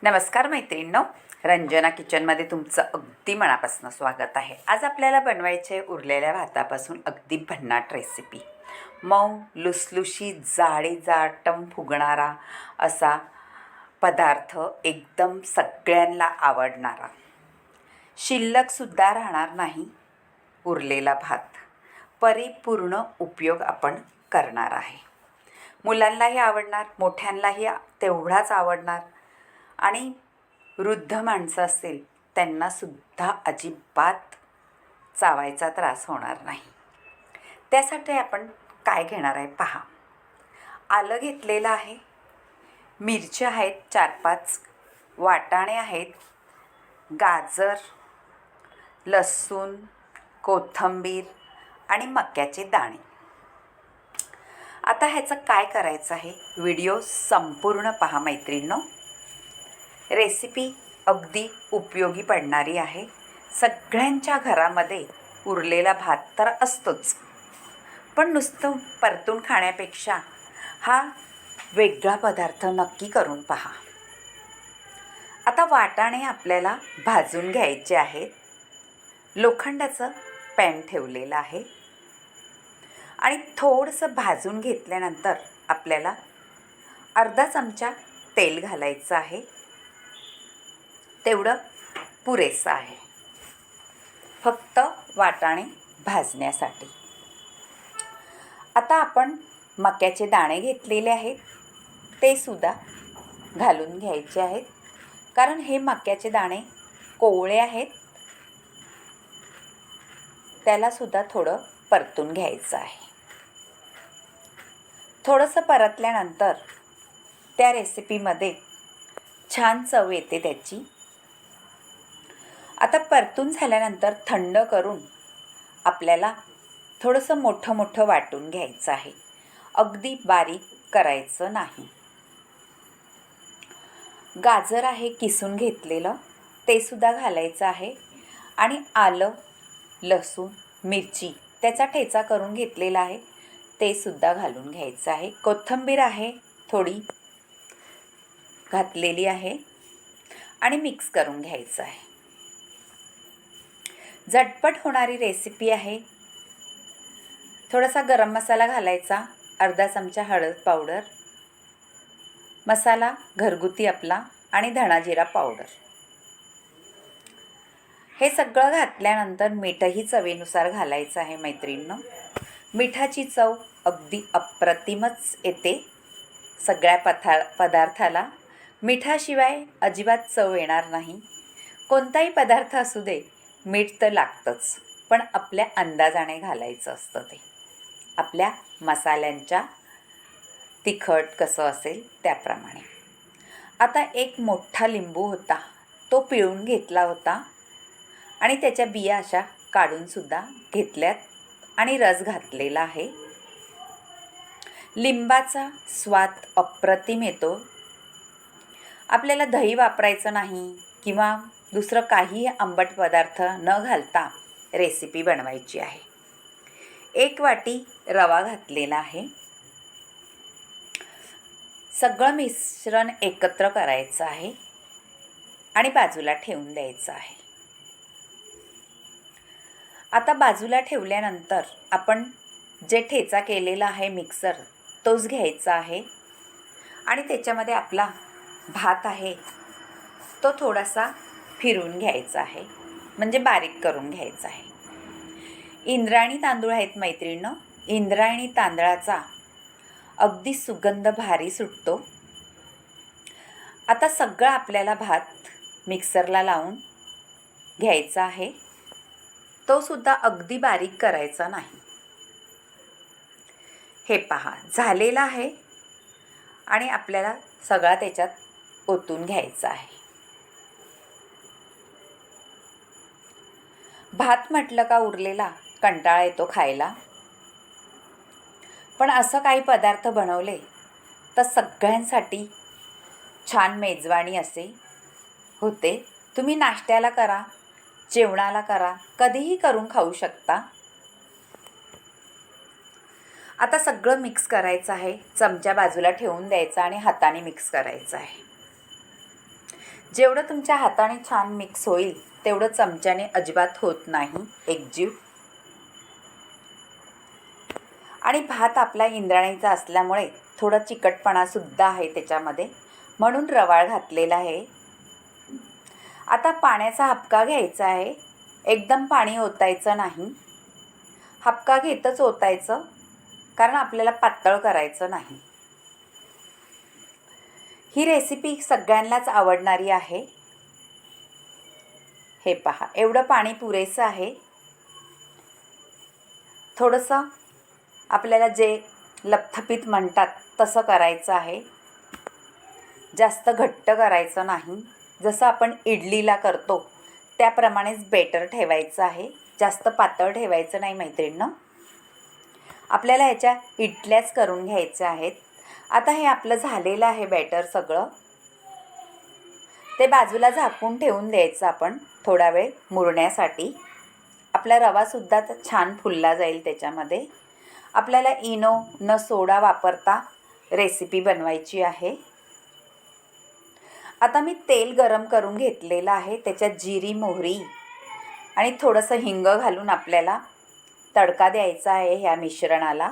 नमस्कार मैत्रिणींनो, रंजना किचनमध्ये तुमचं अगदी मनापासून स्वागत आहे। आज आपल्याला बनवायचे उरलेल्या भातापासून अगदी भन्नाट रेसिपी। मऊ लुसलुशीत जाळीदार टम फुगणारा असा पदार्थ, एकदम सगळ्यांना आवडणारा, शिल्लकसुद्धा राहणार नाही उरलेला भात, परिपूर्ण उपयोग आपण करणार आहे। मुलांनाही आवडणार, मोठ्यांनाही तेवढाच आवडणार आणि वृद्ध माणसं असेल त्यांनासुद्धा अजिबात चावायचा त्रास होणार नाही। त्यासाठी आपण काय घेणार आहे पहा। आलं घेतलेलं आहे, मिरच्या आहेत 4-5, वाटाणे आहेत, गाजर, लसूण, कोथिंबीर आणि मक्याचे दाणे। आता ह्याचं काय करायचं आहे, व्हिडिओ संपूर्ण पहा मैत्रिणींनो। रेसिपी अगदी उपयोगी पडणारी आहे। सगळ्यांच्या घरामध्ये उरलेला भात तर असतोच, पण नुसतं परतून खाण्यापेक्षा हा वेगळा पदार्थ नक्की करून पहा। आता वाटाणे आपल्याला भाजून घ्यायचे आहेत। लोखंडाचं पॅन ठेवलेलं आहे आणि थोडंसं भाजून घेतल्यानंतर आपल्याला अर्धा चमचा तेल घालायचं आहे। तेवढं पुरेसं आहे फक्त वाटाणे भाजण्यासाठी। आता आपण मक्याचे दाणे घेतलेले आहेत, ते सुद्धा घालून घ्यायचे आहेत, कारण हे मक्याचे दाणे कोवळे आहेत। त्यालासुद्धा थोडं परतून घ्यायचं आहे। थोडंसं परतल्यानंतर त्या रेसिपीमध्ये छान चव येते त्याची। आता परतून झाल्यानंतर थंड करून आपल्याला थोडंसं मोठं मोठं वाटून घ्यायचं आहे, अगदी बारीक करायचं नाही। गाजर आहे किसून घेतलेलं, ते सुद्धा घालायचं आहे आणि आलं, लसूण, मिरची त्याचा ठेचा करून घेतलेला आहे, ते सुद्धा घालून घ्यायचं आहे। कोथिंबीर आहे थोडी घातलेली आहे आणि मिक्स करून घ्यायचं आहे। झटपट होणारी रेसिपी आहे। थोडासा गरम मसाला घालायचा, अर्धा चमचा हळद पावडर, मसाला घरगुती आपला आणि धणा जिरा पावडर। हे सगळं घातल्यानंतर मीठही चवीनुसार घालायचं आहे मैत्रिणींनो। मिठाची चव अगदी अप्रतिमच येते सगळ्या पदार्थाला। मिठाशिवाय अजिबात चव येणार नाही। कोणताही पदार्थ असू दे, मीठ तर लागतंच, पण आपल्या अंदाजाने घालायचं असतं ते, आपल्या मसाल्यांच्या तिखट कसं असेल त्याप्रमाणे। आता एक मोठा लिंबू होता, तो पिळून घेतला होता आणि त्याच्या बिया अशा काढूनसुद्धा घेतल्यात आणि रस घातलेला आहे। लिंबाचा स्वाद अप्रतिम येतो। आपल्याला दही वापरायचं नाही किंवा दुसरं काही आंबट पदार्थ न घालता रेसिपी बनवायची आहे। 1 वाटी रवा घातलेला आहे। सगळं मिश्रण एकत्र करायचं आहे आणि बाजूला ठेवून द्यायचं आहे। आता बाजूला ठेवल्यानंतर आपण जे ठेचा केलेला आहे मिक्सर, तोच घ्यायचा आहे आणि त्याच्यामध्ये आपला भात आहे तो थोडासा फिरून घ्यायचा आहे, म्हणजे बारीक करून घ्यायचा आहे। इंद्रायणी तांदूळ आहेत मैत्रिणींनो, इंद्रायणी तांदळाचा अगदी सुगंध भारी सुटतो। आता सगळं आपल्याला भात मिक्सरला लावून घ्यायचा आहे, तो सुद्धा अगदी बारीक करायचा नाही। हे पहा झालेला आहे आणि आपल्याला सगळा त्याच्यात ओतून घ्यायचा आहे। भात म्हटलं का उरलेला कंटाळा येतो खायला, पण असं काही पदार्थ बनवले तर सगळ्यांसाठी छान मेजवानी असे होते। तुम्ही नाश्त्याला करा, जेवणाला करा, कधीही करून खाऊ शकता। आता सगळं मिक्स करायचं आहे, चमचा बाजूला ठेवून द्यायचा आणि हाताने मिक्स करायचं आहे। जेवढं तुमच्या हाताने छान मिक्स होईल तेवढं चमच्याने अजिबात होत नाही एकजीव. आणि भात आपला इंद्रायणीचा असल्यामुळे थोडा चिकटपणासुद्धा आहे त्याच्यामध्ये, म्हणून रवाळ घातलेला आहे. आता पाण्याचा हबका घ्यायचा आहे. एकदम पाणी ओतायचं नाही, हबका घेतच ओतायचं, कारण आपल्याला पातळ करायचं नाही. ही रेसिपी सगळ्यांनाच आवडणारी आहे. हे पहा, एवढं पाणी पुरेसं आहे. थोडंसं आपल्याला जे लपथपीत म्हणतात तसं करायचं आहे. जास्त घट्ट करायचं नाही. जसं आपण इडलीला करतो त्याप्रमाणेच बेटर ठेवायचं आहे. जास्त पातळ ठेवायचं नाही मैत्रिणींनो. आपल्याला ह्याच्या इडल्याच करून घ्यायच्या आहेत. आता हे आपलं झालेलं आहे बॅटर सगळं. ते बाजूला झाकून ठेवून द्यायचं आपण थोडा वेळ मुरण्यासाठी. आपला रवासुद्धा छान फुलला जाईल त्याच्यामध्ये. आपल्याला इनो न सोडा वापरता रेसिपी बनवायची आहे. आता मी तेल गरम करून घेतलेलं आहे. त्याच्यात जिरी, मोहरी आणि थोडंसं हिंग घालून आपल्याला तडका द्यायचा आहे ह्या मिश्रणाला.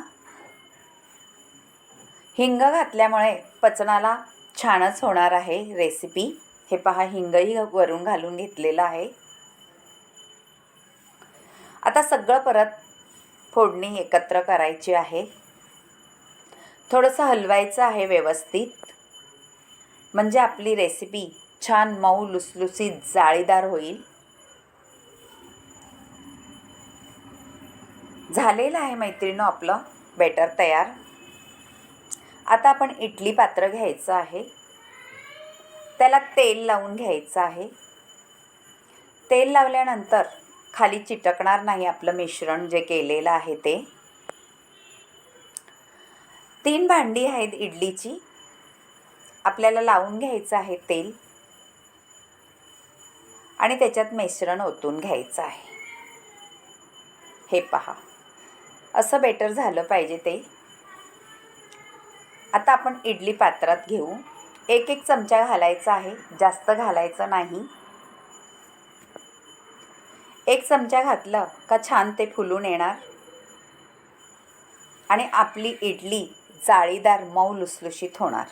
हिंग घातल्यामुळे पचनाला छानच होणार आहे रेसिपी. हे पहा, हिंगही वरून घालून घेतलेलं आहे. आता सगळं परत फोडणी एकत्र करायची आहे. थोडंसं हलवायचं आहे व्यवस्थित, म्हणजे आपली रेसिपी छान मऊ लुसलुसीत जाळीदार होईल. झालेलं आहे मैत्रिणींनो आपलं बॅटर तयार. आता आपण इडली पात्र घ्यायचं आहे. त्याला तेल लावून घ्यायचं आहे. तेल लावल्यानंतर खाली चिटकणार नाही आपलं मिश्रण जे केलेलं आहे ते. 3 भांडी आहेत इडलीची. आपल्याला लावून घ्यायचं आहे तेल आणि त्याच्यात मिश्रण ओतून घ्यायचं आहे. हे पहा, असं बेटर झालं पाहिजे ते. आता आपण इडली पात्रात घेऊ. 1 चमचा घालायचा आहे, जास्त घालायचं नाही. 1 चमचा घातलं का छान ते फुलून येणार आणि आपली इडली जाळीदार मऊ लुसलुशीत होणार.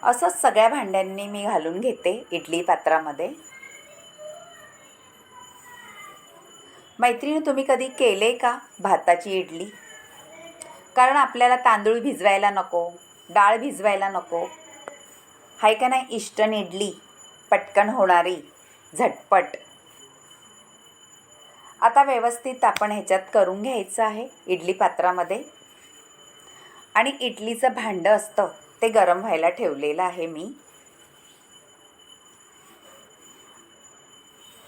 असंच सगळ्या भांड्यांनी मी घालून घेते इडली पात्रामध्ये. मैत्रिणी, तुम्ही कधी केले का भाताची इडली? कारण आपल्याला तांदूळ भिजवायला नको, डाळ भिजवायला नको, हाय का नाही. इन्स्टंट इडली पटकन होणारी, झटपट. आता व्यवस्थित आपण ह्याच्यात करून घ्यायचं आहे इडली पात्रामध्ये. आणि इडलीचं भांडं असतं ते गरम व्हायला ठेवलेलं आहे मी.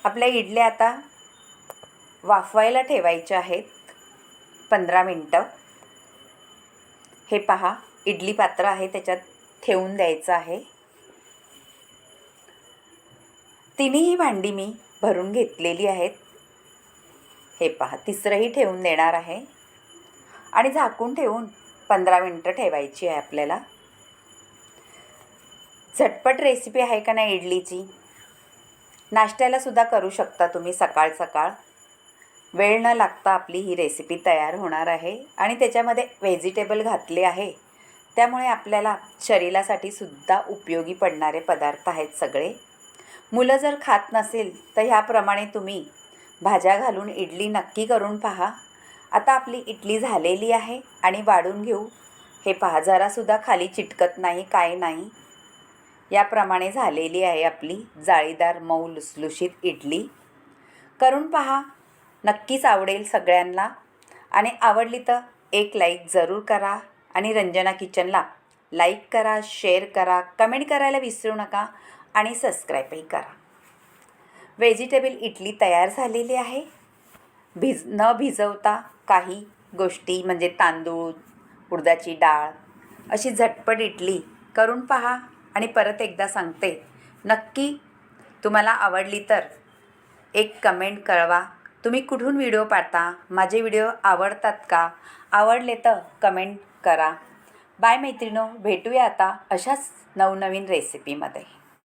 आपल्या इडल्या आता वाफवायला ठेवायच्या आहेत 15 मिनटं. हे पहा, इडली पात्र आहे त्याच्यात ठेवून द्यायचं आहे. तिन्ही भांडी मी भरून घेतलेली आहेत. हे पहा, तिसरंही ठेवून देणार आहे आणि झाकून ठेवून 15 मिनटं ठेवायची आहे आपल्याला. झटपट रेसिपी आहे का नाही इडलीची. नाश्त्यालासुद्धा करू शकता तुम्ही सकाळ सकाळ. वेळ न लागता आपली ही रेसिपी तयार होणार आहे. आणि त्याच्यामध्ये व्हेजिटेबल घातले आहे, त्यामुळे आपल्याला शरीरासाठी सुद्धा उपयोगी पडणारे पदार्थ आहेत सगळे. मुलं जर खात नसेल तर ह्याप्रमाणे तुम्ही भाज्या घालून इडली नक्की करून पहा. आता आपली इडली झालेली आहे आणि वाढून घेऊ. हे पहा, जरासुद्धा खाली चिटकत नाही, काय नाही. याप्रमाणे झालेली आहे आपली जाळीदार मऊ लुसलुशीत इडली. करून पहा, नक्कीच आवडेल सगळ्यांना. आणि आवडली तर एक लाईक जरूर करा. आणि रंजना किचनला लाईक करा, शेअर करा, कमेंट करायला विसरू नका आणि सबस्क्राईबही करा. व्हेजिटेबल इडली तयार झालेली आहे. न भिजवता काही गोष्टी म्हणजे तांदूळ, उडदाची डाळ, अशी झटपट इडली करून पहा. आणि परत एकदा सांगते, नक्की तुम्हाला आवडली तर एक कमेंट कळवा. तुम्ही कुठून व्हिडिओ पाहता, माझे व्हिडिओ आवडतात का? आवडले तर कमेंट करा. बाय मैत्रिणो, भेटूया आता अशाच नवनवीन रेसिपीमध्ये.